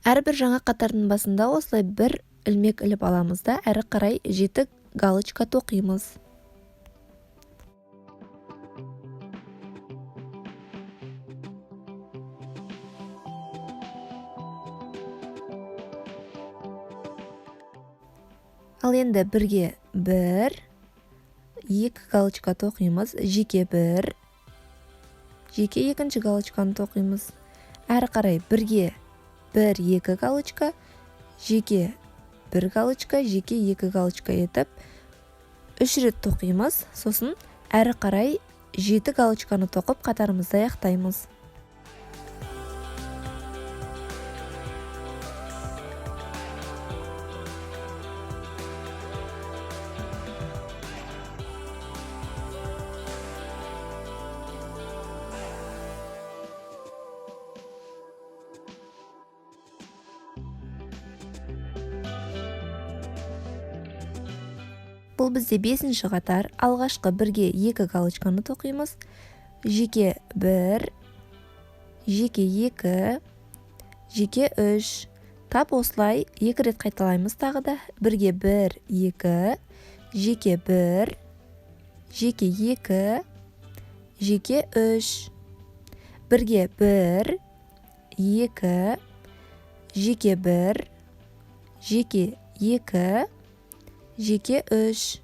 Әрбір жаңа қатардың басында осылай бір ілмек іліп аламыз да әрі қарай 7 галочка тоқимыз. Ал енді бірге 1, 2 галочка тоқимыз, жеке 1, жеке екінші галочканы тоқимыз. Әрі қарай бірге 1, 2 галочка, жеке 1 галочка, жеке 2 галочка етіп 3 рет тоқимыз. Сосын әрі қарай 7 галочканы тоқып қатарымызды аяқтаймыз. Бұл бізде 5-ші қатар. Алғашқы бірге 2 галочканы тоқимыз. Жеке 1, жеке 2, жеке 3. Тап осылай 2 рет қайталаймыз тағы да. Бірге 1, 2, жеке 1, жеке 2, жеке 3. Бірге 1, 2, жеке 1, жеке 2, жеке 3.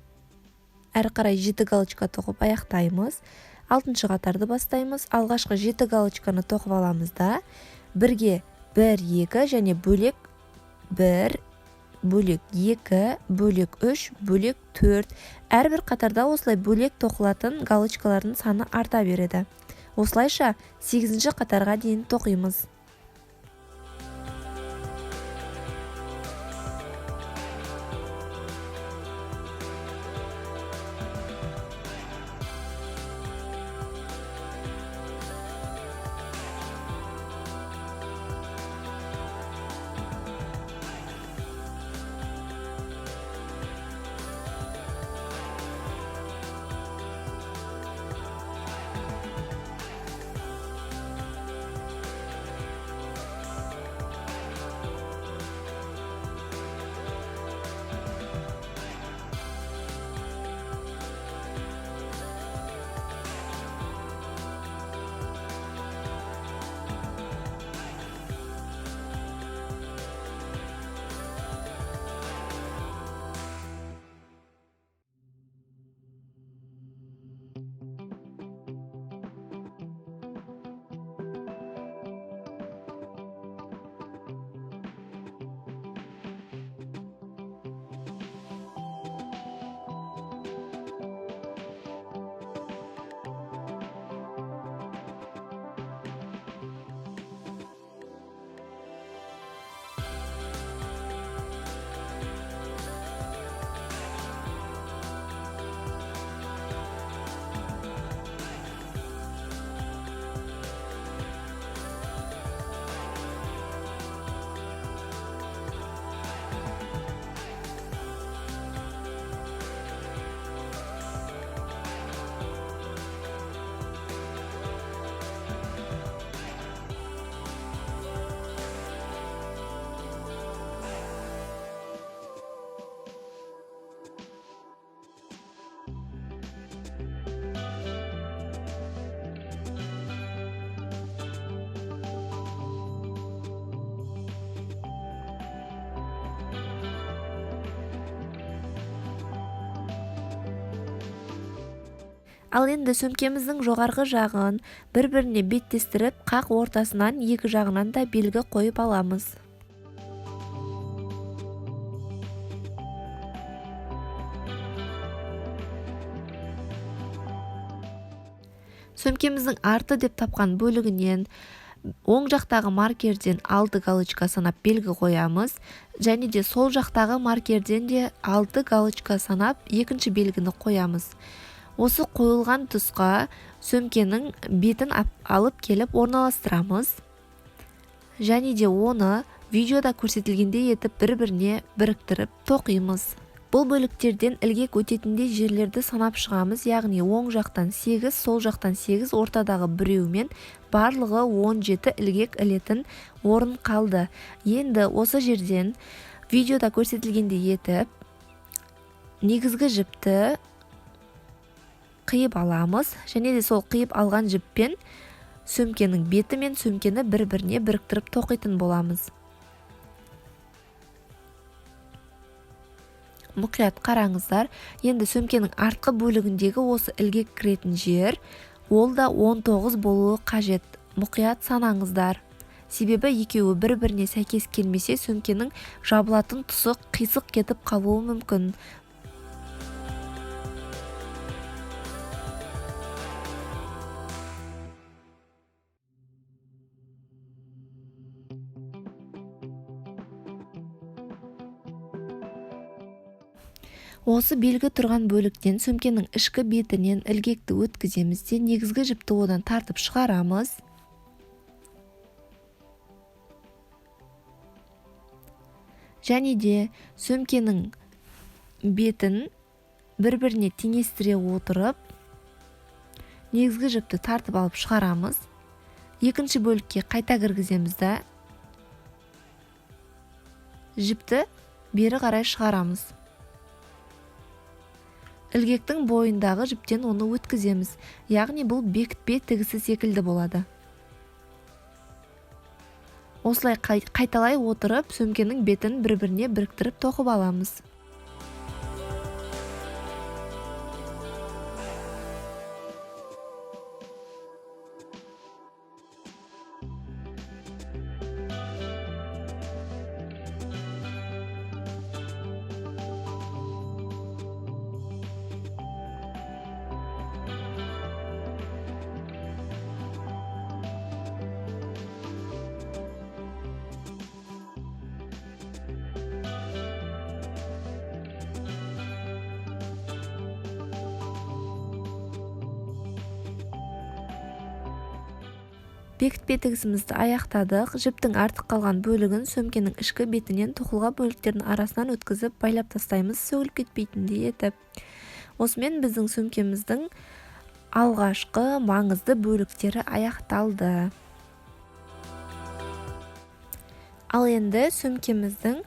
Әрі қарай 7 галочка тоқып аяқтаймыз. 6-шы қатарды бастаймыз. Алғашқы 7 галочканы тоқып аламыз да бірге 1, 2 және бөлек 1, бөлек 2, бөлек 3, бөлек 4. Әрбір қатарда осылай бөлек тоқылатын галочкалардың саны арта береді. Осылайша 8-ші қатарға дейін тоқимыз. Ал енді сөмкеміздің жоғарғы жағын бір-біріне беттестіріп, қақ ортасынан екі жағынан да белгі қойып аламыз. Сөмкеміздің арты деп тапқан бөлігінен оң жақтағы маркерден 6 галочка санап белгі қоямыз, және де сол жақтағы маркерден де 6 галочка санап екінші белгіні қоямыз. Осы қойылған тұсқа сөмкенің бетін алып келіп орналастырамыз, және де оны видеода көрсетілгендей етіп бір-біріне біріктіріп тоқимыз. Бұл бөліктерден ілгек өтетіндей жерлерді санап шығамыз, яғни оң жақтан 8, сол жақтан 8, ортадағы біреумен барлығы 17 ілгек ілетін орын қалды. Енді осы жерден видеода көрсетілгендей етіп негізгі жіпті қиып аламыз, және де сол қиып алған жіппен сөмкенің беті мен сөмкені бір-біріне біріктіріп тоқитын боламыз. Мұқият қараңыздар. Енді сөмкенің артқы бөлігіндегі осы ілгек кіретін жер, ол да 19 болуы қажет. Мұқият санаңыздар. Себебі екеуі бір-біріне сәйкес келмесе, сөмкенің жабылатын тұсы қисық кетіп қалуы мүмкін. Осы белгі тұрған бөліктен сөмкенің ішкі бетінен ілгекті өткіземіз де негізгі жіпті одан тартып шығарамыз. Және де сөмкенің бетін бір-біріне теңестіре отырып, негізгі жіпті тартып алып шығарамыз. Екінші бөлікке қайта кіргіземіз де жіпті бері қарай шығарамыз. Ілгектің бойындағы жіптен оны өткіземіз, яғни бұл бекітпе тігісі секілді болады. Осылай қайталай отырып, сөмкенің бетін бір-біріне біріктіріп тоқып аламыз. Бекітпе тігісімізді аяқтадық. Жіптің артық қалған бөлігін сөмкенің ішкі бетінен тоқылға бөліктердің арасынан өткізіп байлап тастаймыз, сөгіліп кетпейтіндей етіп. Осымен біздің сөмкеміздің алғашқы маңызды бөліктері аяқталды. Ал енді сөмкеміздің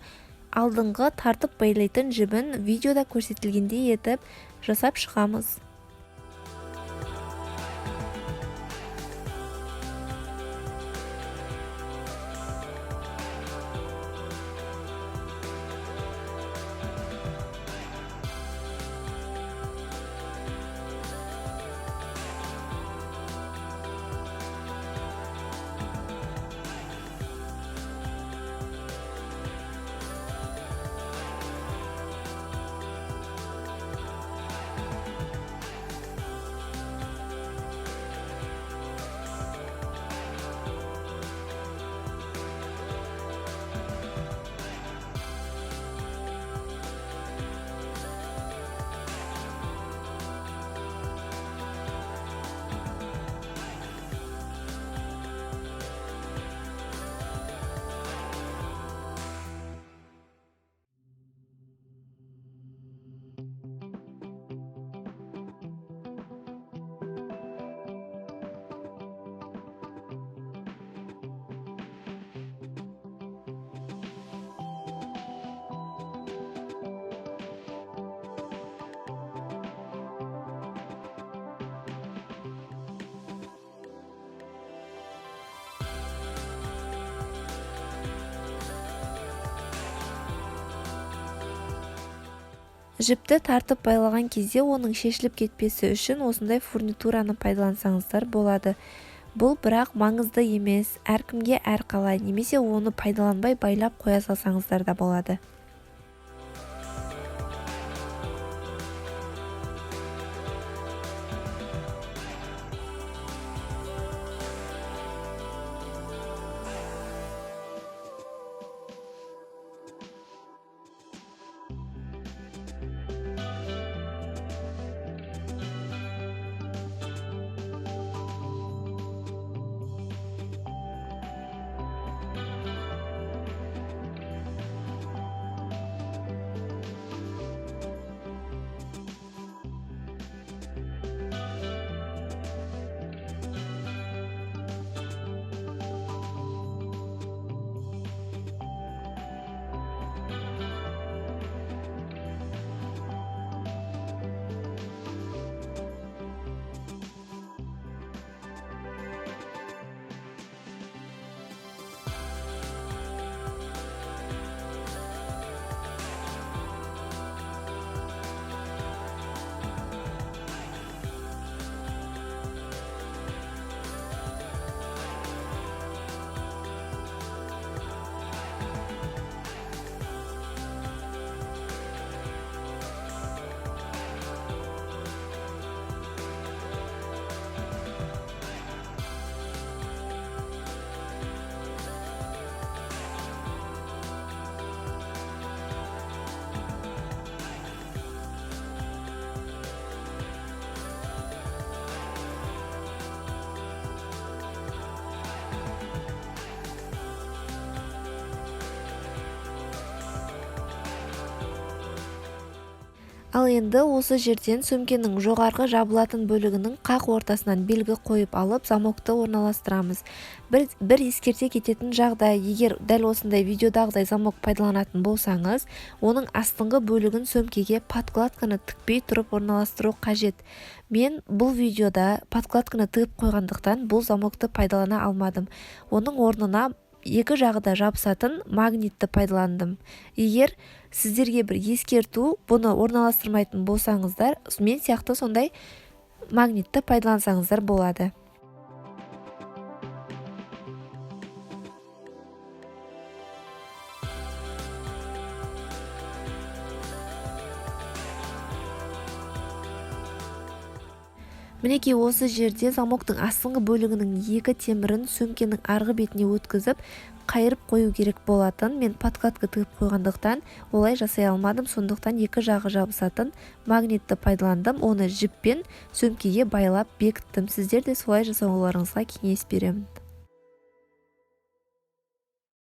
алдыңғы тартып байлайтын жібін видеода көрсетілгендей етіп жасап шығамыз. Жіпті тартып байлаған кезде оның шешіліп кетпесі үшін осындай фурнитураны пайдалансаңыздар болады. Бұл бірақ маңызды емес, әркімге әрқалай, немесе оны пайдаланбай байлап қоя салсаңыздар да болады. Ал енді осы жерден сөмкенің жоғарғы жабылатын бөлігінің қақ ортасынан белгі қойып алып замокты орналастырамыз. Бір ескерте кететін жағдай, егер дәл осындай видеодағыдай замок пайдаланатын болсаңыз, оның астыңғы бөлігін сөмкеге подкладканы тікпей тұрып орналастыру қажет. Мен бұл видеода подкладканы тігіп қойғандықтан бұл замокты пайдалана алмадым. Оның орнына екі жағы да жабысатын магнитті пайдаландым. Егер сіздерге бір ескерту, бұны орналастырмайтын болсаңыздар, мен сияқты сондай магнитті пайдалансаңыздар болады. Мінекей осы жерде замоктың астыңғы бөлігінің екі темірін сөмкенің арғы бетіне өткізіп, қайырып қою керек болатын. Мен подкладка тігіп қойғандықтан олай жасай алмадым, сондықтан екі жағы жабысатын магнитті пайдаландым. Оны жіппен сөмкеге байлап бекіттім. Сіздер де солай жасауларыңызға кеңес беремін.